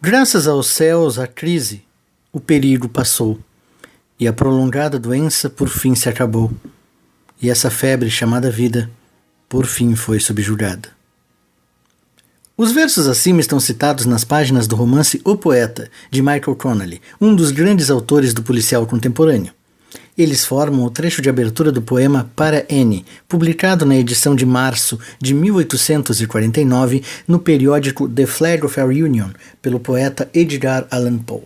Graças aos céus, a crise, o perigo passou, e a prolongada doença por fim se acabou, e essa febre chamada vida, por fim foi subjugada. Os versos acima estão citados nas páginas do romance O Poeta, de Michael Connelly, um dos grandes autores do policial contemporâneo. Eles formam o trecho de abertura do poema Para Annie, publicado na edição de março de 1849 no periódico The Flag of Our Union, pelo poeta Edgar Allan Poe.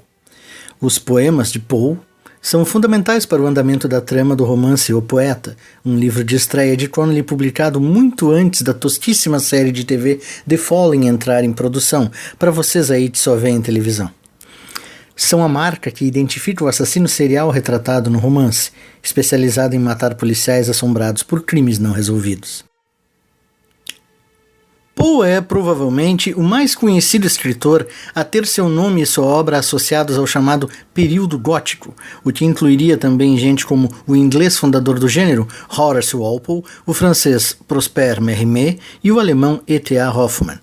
Os poemas de Poe são fundamentais para o andamento da trama do romance O Poeta, um livro de estreia de Connelly publicado muito antes da tosquíssima série de TV The Fallen entrar em produção, para vocês aí que só veem televisão. São a marca que identifica o assassino serial retratado no romance, especializado em matar policiais assombrados por crimes não resolvidos. Poe é, provavelmente, o mais conhecido escritor a ter seu nome e sua obra associados ao chamado período gótico, o que incluiria também gente como o inglês fundador do gênero, Horace Walpole, o francês Prosper Mérimée e o alemão E.T.A. Hoffmann.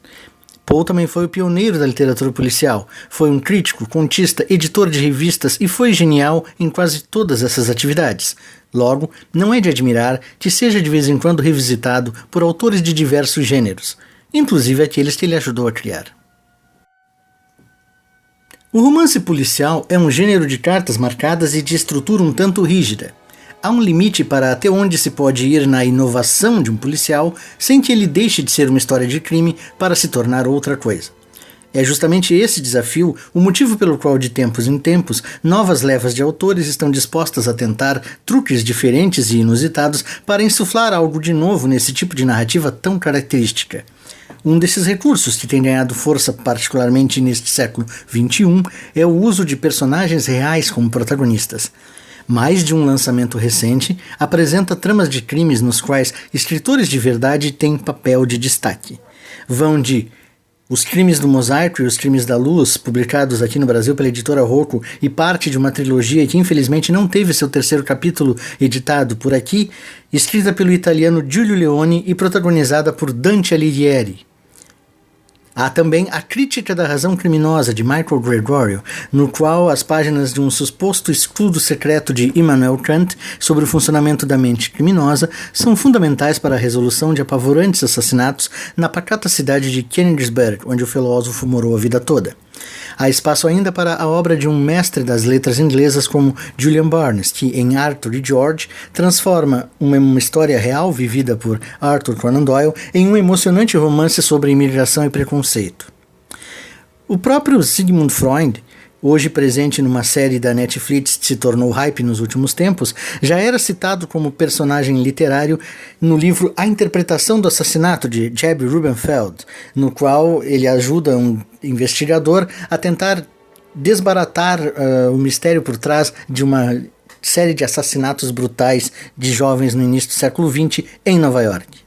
Poe também foi o pioneiro da literatura policial, foi um crítico, contista, editor de revistas e foi genial em quase todas essas atividades. Logo, não é de admirar que seja de vez em quando revisitado por autores de diversos gêneros, inclusive aqueles que ele ajudou a criar. O romance policial é um gênero de cartas marcadas e de estrutura um tanto rígida. Há um limite para até onde se pode ir na inovação de um policial sem que ele deixe de ser uma história de crime para se tornar outra coisa. É justamente esse desafio o motivo pelo qual, de tempos em tempos, novas levas de autores estão dispostas a tentar truques diferentes e inusitados para insuflar algo de novo nesse tipo de narrativa tão característica. Um desses recursos que tem ganhado força particularmente neste século XXI é o uso de personagens reais como protagonistas. Mais de um lançamento recente apresenta tramas de crimes nos quais escritores de verdade têm papel de destaque. Vão de Os Crimes do Mosaico e Os Crimes da Luz, publicados aqui no Brasil pela editora Rocco e parte de uma trilogia que infelizmente não teve seu terceiro capítulo editado por aqui, escrita pelo italiano Giulio Leone e protagonizada por Dante Alighieri. Há também A Crítica da Razão Criminosa, de Michael Gregorio, no qual as páginas de um suposto estudo secreto de Immanuel Kant sobre o funcionamento da mente criminosa são fundamentais para a resolução de apavorantes assassinatos na pacata cidade de Königsberg, onde o filósofo morou a vida toda. Há espaço ainda para a obra de um mestre das letras inglesas como Julian Barnes, que, em Arthur e George, transforma uma história real vivida por Arthur Conan Doyle em um emocionante romance sobre imigração e preconceito. O próprio Sigmund Freud, hoje presente numa série da Netflix que se tornou hype nos últimos tempos, já era citado como personagem literário no livro A Interpretação do Assassinato, de Jeb Rubenfeld, no qual ele ajuda um investigador a tentar desbaratar o mistério por trás de uma série de assassinatos brutais de jovens no início do século XX em Nova York.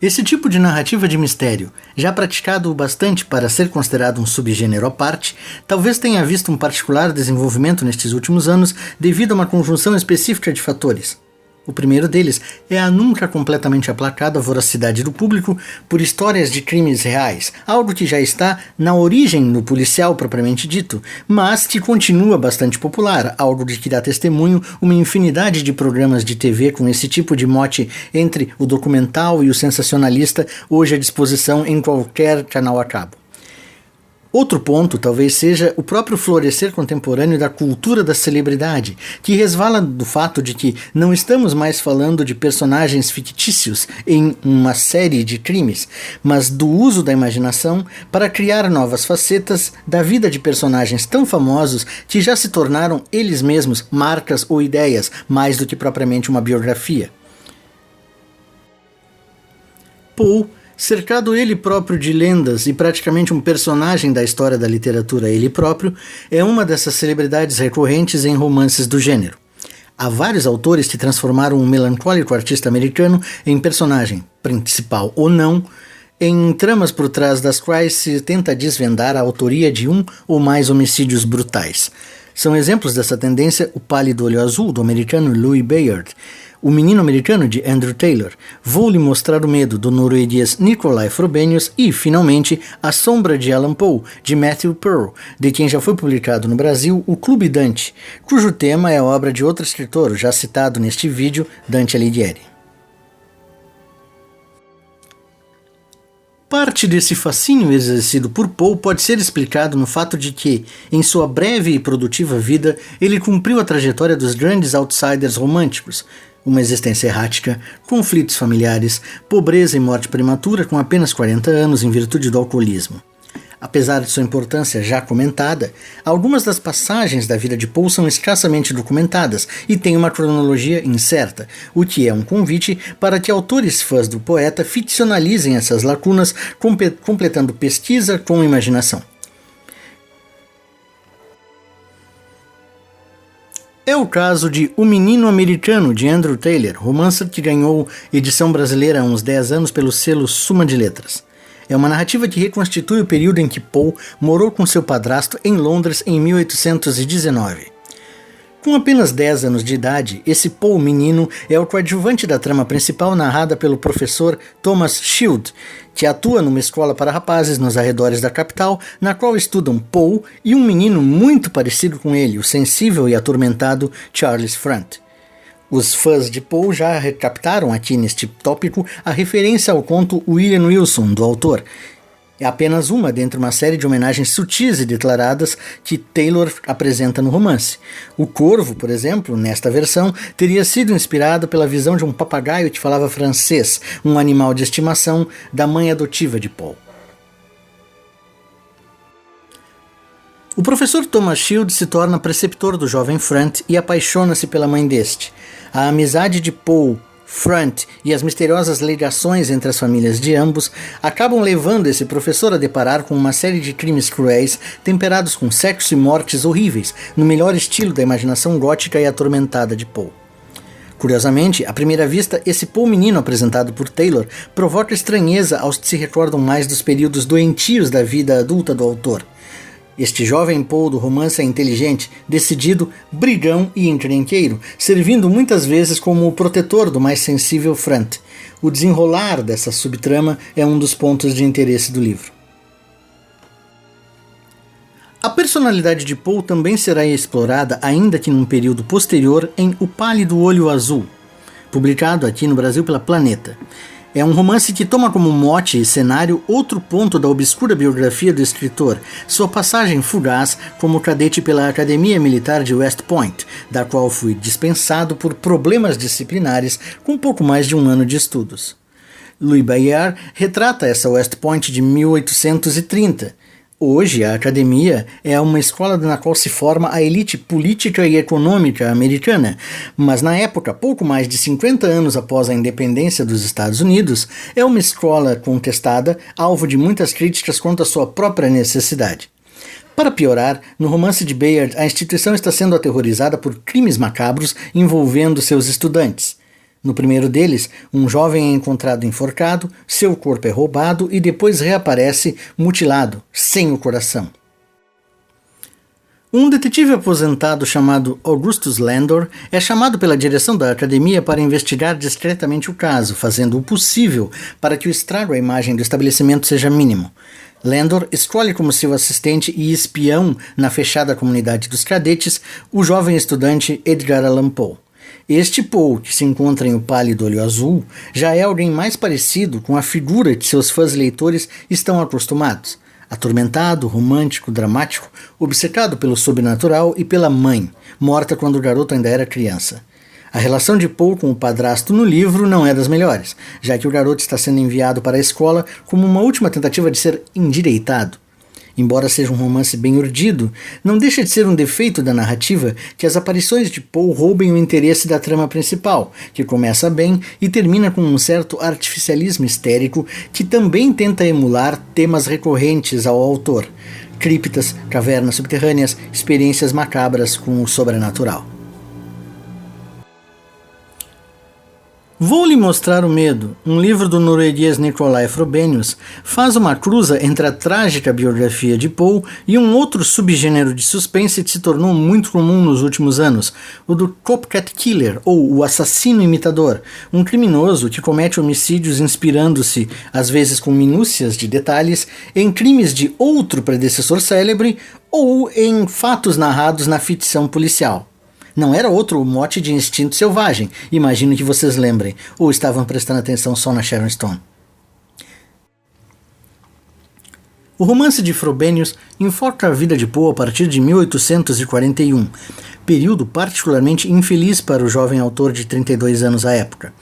Esse tipo de narrativa de mistério, já praticado o bastante para ser considerado um subgênero à parte, talvez tenha visto um particular desenvolvimento nestes últimos anos devido a uma conjunção específica de fatores. O primeiro deles é a nunca completamente aplacada voracidade do público por histórias de crimes reais, algo que já está na origem do policial propriamente dito, mas que continua bastante popular, algo de que dá testemunho uma infinidade de programas de TV com esse tipo de mote entre o documental e o sensacionalista, hoje à disposição em qualquer canal a cabo. Outro ponto talvez seja o próprio florescer contemporâneo da cultura da celebridade, que resvala do fato de que não estamos mais falando de personagens fictícios em uma série de crimes, mas do uso da imaginação para criar novas facetas da vida de personagens tão famosos que já se tornaram eles mesmos marcas ou ideias, mais do que propriamente uma biografia. Poe, cercado ele próprio de lendas e praticamente um personagem da história da literatura ele próprio, é uma dessas celebridades recorrentes em romances do gênero. Há vários autores que transformaram um melancólico artista americano em personagem, principal ou não, em tramas por trás das quais se tenta desvendar a autoria de um ou mais homicídios brutais. São exemplos dessa tendência o Pálido Olho Azul, do americano Louis Bayard, O Menino Americano, de Andrew Taylor, Vou Lhe Mostrar o Medo, do norueguês Nikolai Frobenius e, finalmente, A Sombra de Allan Poe, de Matthew Pearl, de quem já foi publicado no Brasil O Clube Dante, cujo tema é a obra de outro escritor, já citado neste vídeo, Dante Alighieri. Parte desse fascínio exercido por Poe pode ser explicado no fato de que, em sua breve e produtiva vida, ele cumpriu a trajetória dos grandes outsiders românticos, uma existência errática, conflitos familiares, pobreza e morte prematura com apenas 40 anos em virtude do alcoolismo. Apesar de sua importância já comentada, algumas das passagens da vida de Poe são escassamente documentadas e têm uma cronologia incerta, o que é um convite para que autores fãs do poeta ficcionalizem essas lacunas, completando pesquisa com imaginação. É o caso de O Menino Americano, de Andrew Taylor, romance que ganhou edição brasileira há uns 10 anos pelo selo Suma de Letras. É uma narrativa que reconstitui o período em que Poe morou com seu padrasto em Londres em 1819. Com apenas 10 anos de idade, esse Poe menino é o coadjuvante da trama principal narrada pelo professor Thomas Shield, que atua numa escola para rapazes nos arredores da capital, na qual estudam Poe e um menino muito parecido com ele, o sensível e atormentado Charles Front. Os fãs de Poe já recaptaram aqui neste tópico a referência ao conto William Wilson, do autor. É apenas uma dentre uma série de homenagens sutis e declaradas que Taylor apresenta no romance. O corvo, por exemplo, nesta versão, teria sido inspirado pela visão de um papagaio que falava francês, um animal de estimação da mãe adotiva de Poe. O professor Thomas Shield se torna preceptor do jovem Front e apaixona-se pela mãe deste. A amizade de Poe, Front e as misteriosas ligações entre as famílias de ambos acabam levando esse professor a deparar com uma série de crimes cruéis temperados com sexo e mortes horríveis, no melhor estilo da imaginação gótica e atormentada de Poe. Curiosamente, à primeira vista, esse Poe menino apresentado por Taylor provoca estranheza aos que se recordam mais dos períodos doentios da vida adulta do autor. Este jovem Poe do romance é inteligente, decidido, brigão e encrenqueiro, servindo muitas vezes como o protetor do mais sensível Front. O desenrolar dessa subtrama é um dos pontos de interesse do livro. A personalidade de Poe também será explorada, ainda que num período posterior, em O Pálido Olho Azul, publicado aqui no Brasil pela Planeta. É um romance que toma como mote e cenário outro ponto da obscura biografia do escritor, sua passagem fugaz como cadete pela Academia Militar de West Point, da qual foi dispensado por problemas disciplinares com pouco mais de um ano de estudos. Louis Bayard retrata essa West Point de 1830. Hoje, a academia é uma escola na qual se forma a elite política e econômica americana, mas na época, pouco mais de 50 anos após a independência dos Estados Unidos, é uma escola contestada, alvo de muitas críticas quanto à sua própria necessidade. Para piorar, no romance de Bayard, a instituição está sendo aterrorizada por crimes macabros envolvendo seus estudantes. No primeiro deles, um jovem é encontrado enforcado, seu corpo é roubado e depois reaparece mutilado, sem o coração. Um detetive aposentado chamado Augustus Landor é chamado pela direção da academia para investigar discretamente o caso, fazendo o possível para que o estrago à imagem do estabelecimento seja mínimo. Landor escolhe como seu assistente e espião na fechada comunidade dos cadetes o jovem estudante Edgar Allan Poe. Este Poe, que se encontra em O Pálido Olho Azul, já é alguém mais parecido com a figura que seus fãs leitores estão acostumados. Atormentado, romântico, dramático, obcecado pelo sobrenatural e pela mãe, morta quando o garoto ainda era criança. A relação de Poe com o padrasto no livro não é das melhores, já que o garoto está sendo enviado para a escola como uma última tentativa de ser endireitado. Embora seja um romance bem urdido, não deixa de ser um defeito da narrativa que as aparições de Poe roubem o interesse da trama principal, que começa bem e termina com um certo artificialismo histérico que também tenta emular temas recorrentes ao autor: criptas, cavernas subterrâneas, experiências macabras com o sobrenatural. Vou lhe mostrar o medo, um livro do norueguês Nicolai Frobenius, faz uma cruza entre a trágica biografia de Poe e um outro subgênero de suspense que se tornou muito comum nos últimos anos, o do copycat killer, ou o assassino imitador, um criminoso que comete homicídios inspirando-se, às vezes com minúcias de detalhes, em crimes de outro predecessor célebre ou em fatos narrados na ficção policial. Não era outro mote de Instinto Selvagem, imagino que vocês lembrem, ou estavam prestando atenção só na Sharon Stone. O romance de Frobenius enfoca a vida de Poe a partir de 1841, período particularmente infeliz para o jovem autor de 32 anos à época.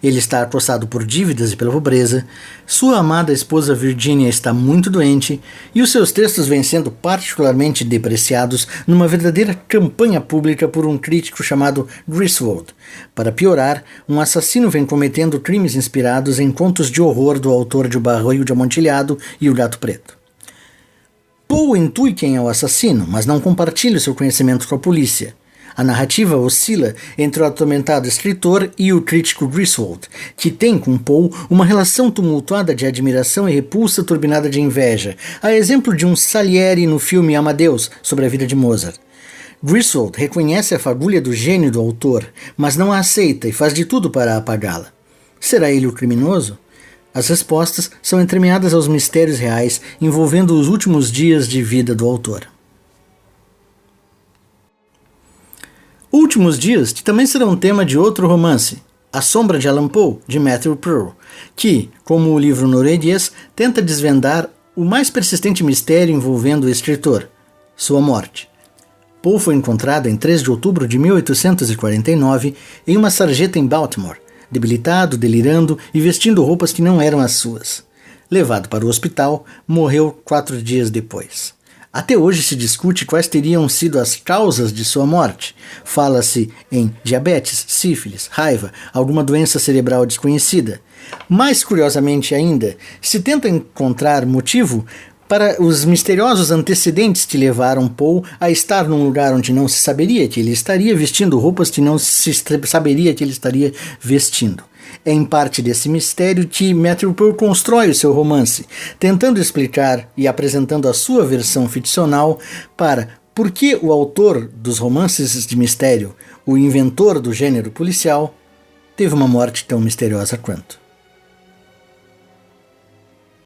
Ele está acossado por dívidas e pela pobreza, sua amada esposa Virginia está muito doente e os seus textos vêm sendo particularmente depreciados numa verdadeira campanha pública por um crítico chamado Griswold. Para piorar, um assassino vem cometendo crimes inspirados em contos de horror do autor de O Barril de Amontilhado e O Gato Preto. Poe intui quem é o assassino, mas não compartilha o seu conhecimento com a polícia. A narrativa oscila entre o atormentado escritor e o crítico Griswold, que tem com Poe uma relação tumultuada de admiração e repulsa turbinada de inveja, a exemplo de um Salieri no filme Amadeus, sobre a vida de Mozart. Griswold reconhece a fagulha do gênio do autor, mas não a aceita e faz de tudo para apagá-la. Será ele o criminoso? As respostas são entremeadas aos mistérios reais envolvendo os últimos dias de vida do autor. Últimos Dias, que também serão tema de outro romance, A Sombra de Allan Poe, de Matthew Pearl, que, como o livro norueguês, tenta desvendar o mais persistente mistério envolvendo o escritor, sua morte. Poe foi encontrado em 3 de outubro de 1849 em uma sarjeta em Baltimore, debilitado, delirando e vestindo roupas que não eram as suas. Levado para o hospital, morreu 4 dias depois. Até hoje se discute quais teriam sido as causas de sua morte. Fala-se em diabetes, sífilis, raiva, alguma doença cerebral desconhecida. Mais curiosamente ainda, se tenta encontrar motivo para os misteriosos antecedentes que levaram Poe a estar num lugar onde não se saberia que ele estaria vestindo roupas que não se saberia que ele estaria vestindo. É em parte desse mistério que Matthew Pearl constrói o seu romance, tentando explicar e apresentando a sua versão ficcional para por que o autor dos romances de mistério, o inventor do gênero policial, teve uma morte tão misteriosa quanto.